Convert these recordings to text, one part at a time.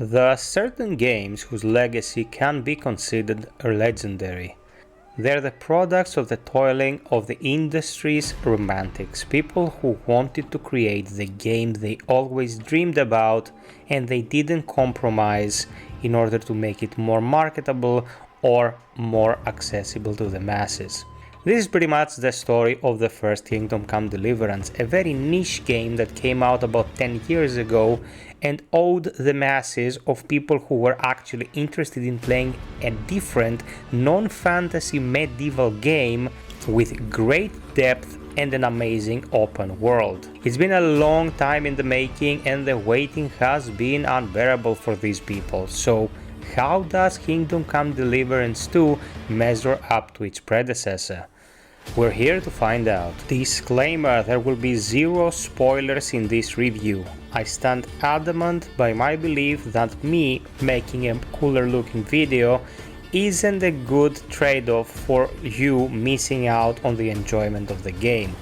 There are certain games whose legacy can be considered legendary. They're the products of the toiling of the industry's romantics, people who wanted to create the game they always dreamed about and they didn't compromise in order to make it more marketable or more accessible to the masses. This is pretty much the story of the first Kingdom Come Deliverance, a very niche game that came out about 10 years ago and owed the masses of people who were actually interested in playing a different, non-fantasy medieval game with great depth and an amazing open world. It's been a long time in the making and the waiting has been unbearable for these people, so how does Kingdom Come Deliverance II measure up to its predecessor? We're here to find out. Disclaimer: there will be zero spoilers in this review. I stand adamant by my belief that me making a cooler looking video isn't a good trade-off for you missing out on the enjoyment of the game.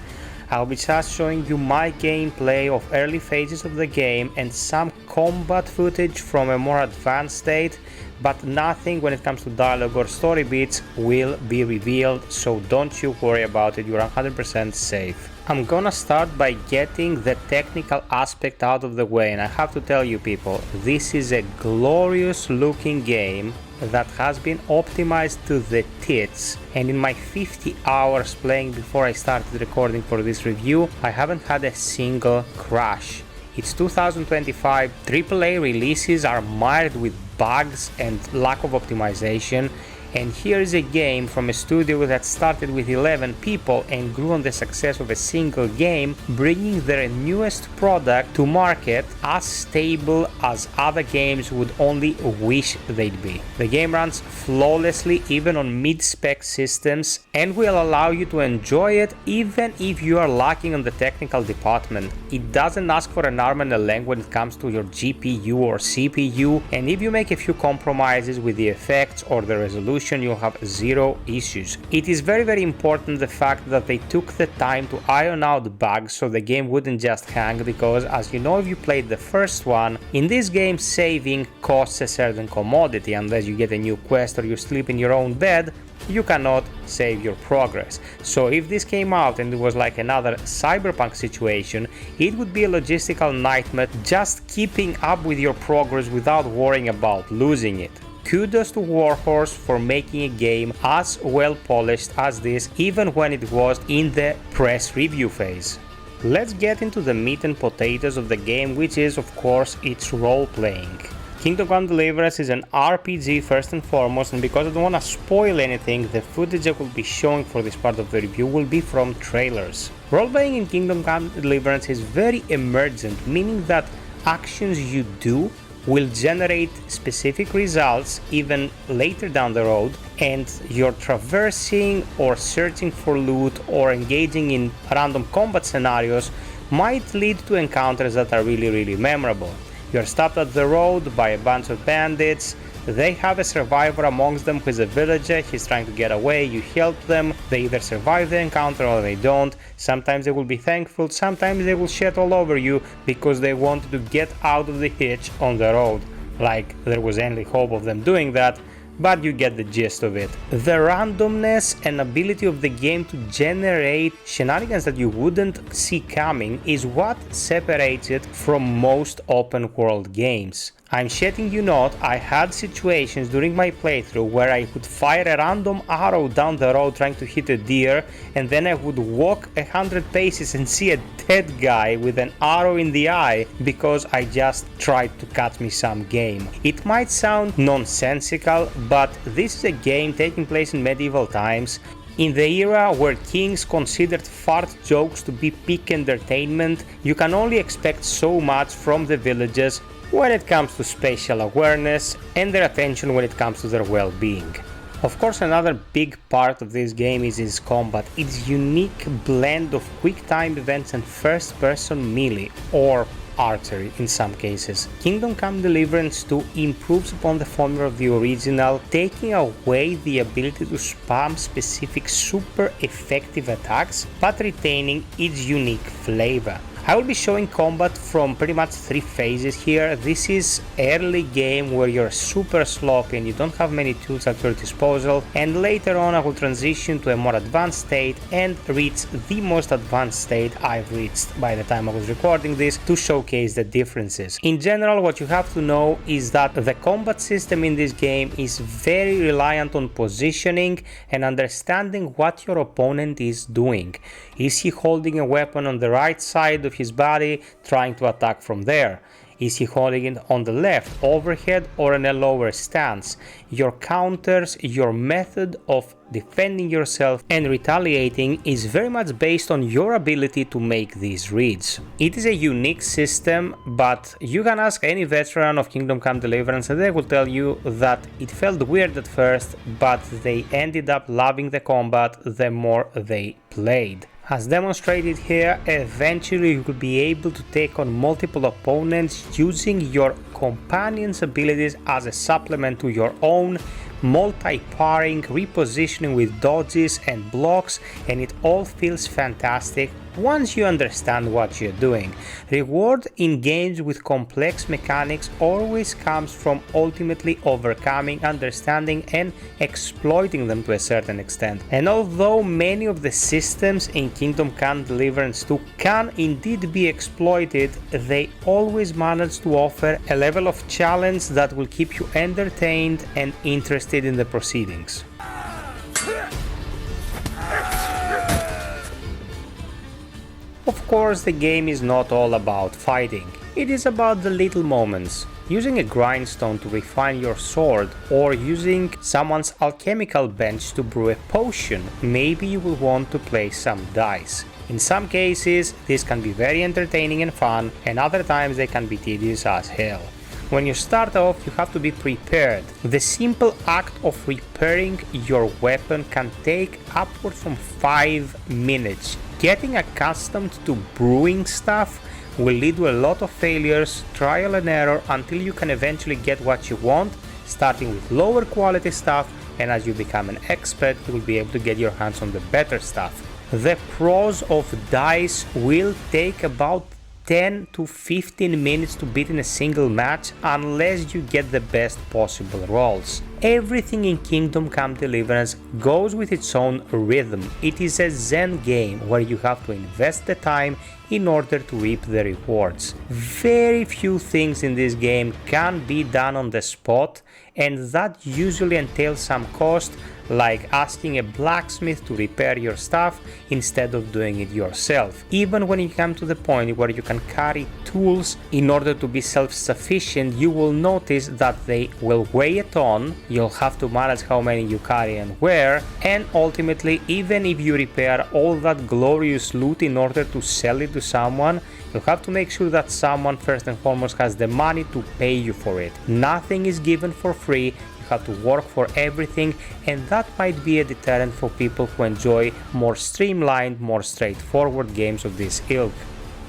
I'll be just showing you my gameplay of early phases of the game and some combat footage from a more advanced state, but nothing when it comes to dialogue or story beats will be revealed, so don't you worry about it, you're 100% safe. I'm gonna start by getting the technical aspect out of the way, and I have to tell you people, this is a glorious looking game that has been optimized to the tits, and in my 50 hours playing before I started recording for this review, I haven't had a single crash. It's 2025, AAA releases are mired with bugs and lack of optimization, and here is a game from a studio that started with 11 people and grew on the success of a single game, bringing their newest product to market as stable as other games would only wish they'd be. The game runs flawlessly even on mid-spec systems and will allow you to enjoy it even if you are lacking on the technical department. It doesn't ask for an arm and a leg when it comes to your GPU or CPU, and if you make a few compromises with the effects or the resolution, you'll have zero issues. It is very important the fact that they took the time to iron out bugs so the game wouldn't just hang, because as you know if you played the first one, in this game saving costs a certain commodity. Unless you get a new quest or you sleep in your own bed, you cannot save your progress. So if this came out and it was like another cyberpunk situation, it would be a logistical nightmare just keeping up with your progress without worrying about losing it. Kudos to Warhorse for making a game as well polished as this, even when it was in the press review phase. Let's get into the meat and potatoes of the game, which is of course its role-playing. Kingdom Come Deliverance is an RPG first and foremost, and because I don't want to spoil anything, the footage I will be showing for this part of the review will be from trailers. Role-playing in Kingdom Come Deliverance is very emergent, meaning that actions you do will generate specific results even later down the road, and you're traversing or searching for loot or engaging in random combat scenarios might lead to encounters that are really memorable. You're stopped at the road by a bunch of bandits. They have a survivor amongst them who is a villager. He's trying to get away, you help them, they either survive the encounter or they don't. Sometimes they will be thankful, sometimes they will shit all over you because they wanted to get out of the hitch on the road, like there was any hope of them doing that, but you get the gist of it. The randomness and ability of the game to generate shenanigans that you wouldn't see coming is what separates it from most open world games. I'm shitting you not, I had situations during my playthrough where I would fire a random arrow down the road trying to hit a deer, and then I would walk 100 paces and see a dead guy with an arrow in the eye because I just tried to cut me some game. It might sound nonsensical, but this is a game taking place in medieval times, in the era where kings considered fart jokes to be peak entertainment. You can only expect so much from the villagers when it comes to spatial awareness and their attention when it comes to their well-being. Of course, another big part of this game is its combat, its unique blend of quick-time events and first-person melee, or archery in some cases. Kingdom Come Deliverance 2 improves upon the formula of the original, taking away the ability to spam specific super effective attacks, but retaining its unique flavor. I will be showing combat from pretty much 3 phases here. This is early game where you're super sloppy and you don't have many tools at your disposal, and later on I will transition to a more advanced state and reach the most advanced state I've reached by the time I was recording this to showcase the differences. In general, what you have to know is that the combat system in this game is very reliant on positioning and understanding what your opponent is doing. Is he holding a weapon on the right side of his body, trying to attack from there? Is he holding it on the left, overhead, or in a lower stance? Your counters, your method of defending yourself and retaliating is very much based on your ability to make these reads. It is a unique system, but you can ask any veteran of Kingdom Come Deliverance and they will tell you that it felt weird at first, but they ended up loving the combat the more they played. As demonstrated here, eventually you will be able to take on multiple opponents using your companion's abilities as a supplement to your own, multi-parring, repositioning with dodges and blocks, and it all feels fantastic once you understand what you're doing. Reward in games with complex mechanics always comes from ultimately overcoming, understanding and exploiting them to a certain extent. And although many of the systems in Kingdom Come Deliverance II can indeed be exploited, they always manage to offer a level of challenge that will keep you entertained and interested in the proceedings. Of course, the game is not all about fighting. It is about the little moments. Using a grindstone to refine your sword, or using someone's alchemical bench to brew a potion. Maybe you will want to play some dice. In some cases, this can be very entertaining and fun, and other times they can be tedious as hell. When you start off, you have to be prepared. The simple act of repairing your weapon can take upward from 5 minutes. Getting accustomed to brewing stuff will lead to a lot of failures, trial and error, until you can eventually get what you want, starting with lower quality stuff, and as you become an expert, you will be able to get your hands on the better stuff. The pros of dice will take about 10 to 15 minutes to beat in a single match unless you get the best possible rolls. Everything in Kingdom Come Deliverance goes with its own rhythm. It is a Zen game where you have to invest the time in order to reap the rewards. Very few things in this game can be done on the spot, and that usually entails some cost, like asking a blacksmith to repair your stuff instead of doing it yourself. Even when you come to the point where you can carry tools in order to be self-sufficient, you will notice that they will weigh a ton, you'll have to manage how many you carry and where, and ultimately, even if you repair all that glorious loot in order to sell it to someone, you'll have to make sure that someone first and foremost has the money to pay you for it. Nothing is given for free. Have to work for everything, and that might be a deterrent for people who enjoy more streamlined, more straightforward games of this ilk.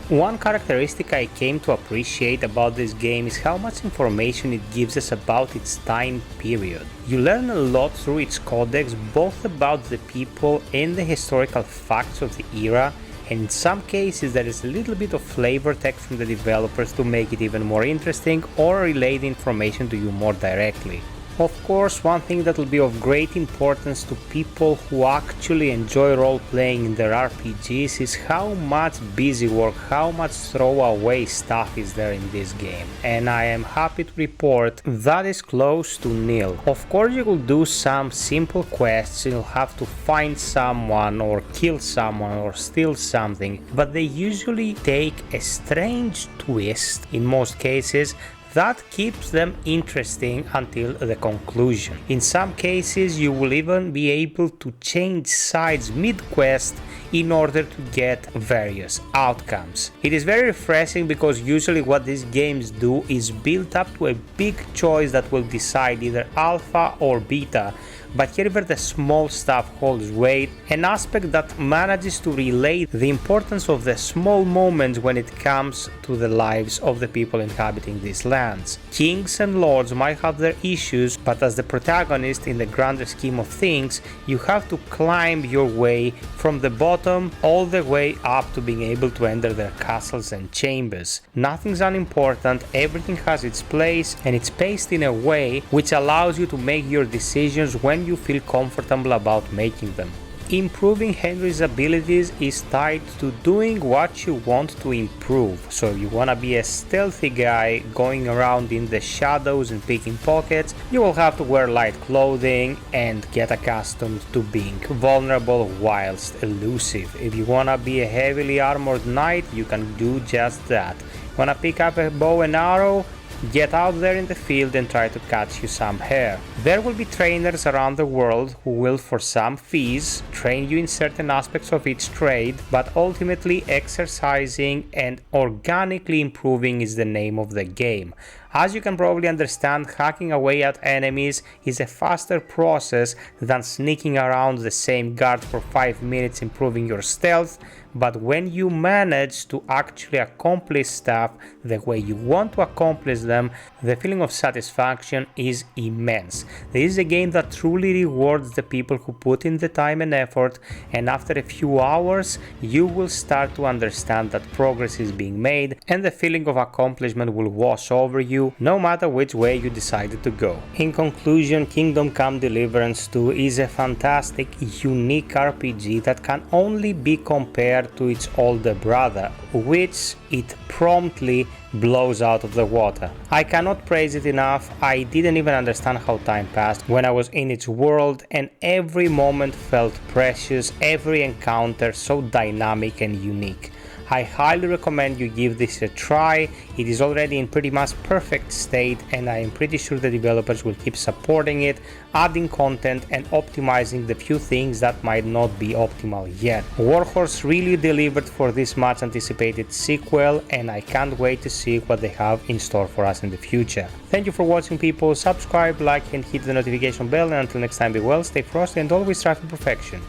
One characteristic I came to appreciate about this game is how much information it gives us about its time period. You learn a lot through its codex, both about the people and the historical facts of the era, and in some cases there is a little bit of flavor text from the developers to make it even more interesting or relay the information to you more directly. Of course, one thing that will be of great importance to people who actually enjoy role-playing in their RPGs is how much busy work, how much throwaway stuff is there in this game. And I am happy to report that is close to nil. Of course, you will do some simple quests, you'll have to find someone or kill someone or steal something, but they usually take a strange twist in most cases that keeps them interesting until the conclusion. In some cases, you will even be able to change sides mid-quest in order to get various outcomes. It is very refreshing because usually what these games do is build up to a big choice that will decide either alpha or beta, but here where the small stuff holds weight, an aspect that manages to relay the importance of the small moments when it comes to the lives of the people inhabiting these lands. Kings and lords might have their issues, but as the protagonist in the grander scheme of things, you have to climb your way from the bottom bottom all the way up to being able to enter their castles and chambers. Nothing's unimportant, everything has its place, and it's paced in a way which allows you to make your decisions when you feel comfortable about making them. Improving Henry's abilities is tied to doing what you want to improve. So if you want to be a stealthy guy going around in the shadows and picking pockets, you will have to wear light clothing and get accustomed to being vulnerable whilst elusive. If you want to be a heavily armored knight, you can do just that. Want to pick up a bow and arrow? Get out there in the field and try to catch you some hare. There will be trainers around the world who will, for some fees, train you in certain aspects of each trade, but ultimately exercising and organically improving is the name of the game. As you can probably understand, hacking away at enemies is a faster process than sneaking around the same guard for 5 minutes improving your stealth, but when you manage to actually accomplish stuff the way you want to accomplish them, the feeling of satisfaction is immense. This is a game that truly rewards the people who put in the time and effort, and after a few hours you will start to understand that progress is being made and the feeling of accomplishment will wash over you no matter which way you decided to go. In conclusion, Kingdom Come Deliverance II is a fantastic, unique RPG that can only be compared to its older brother, which it promptly blows out of the water. I cannot praise it enough. I didn't even understand how time passed when I was in its world, and every moment felt precious, every encounter so dynamic and unique. I highly recommend you give this a try. It is already in pretty much perfect state, and I am pretty sure the developers will keep supporting it, adding content and optimizing the few things that might not be optimal yet. Warhorse really delivered for this much anticipated sequel, and I can't wait to see what they have in store for us in the future. Thank you for watching, people. Subscribe, like and hit the notification bell, and until next time, be well, stay frosty and always strive for perfection.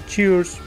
Cheers!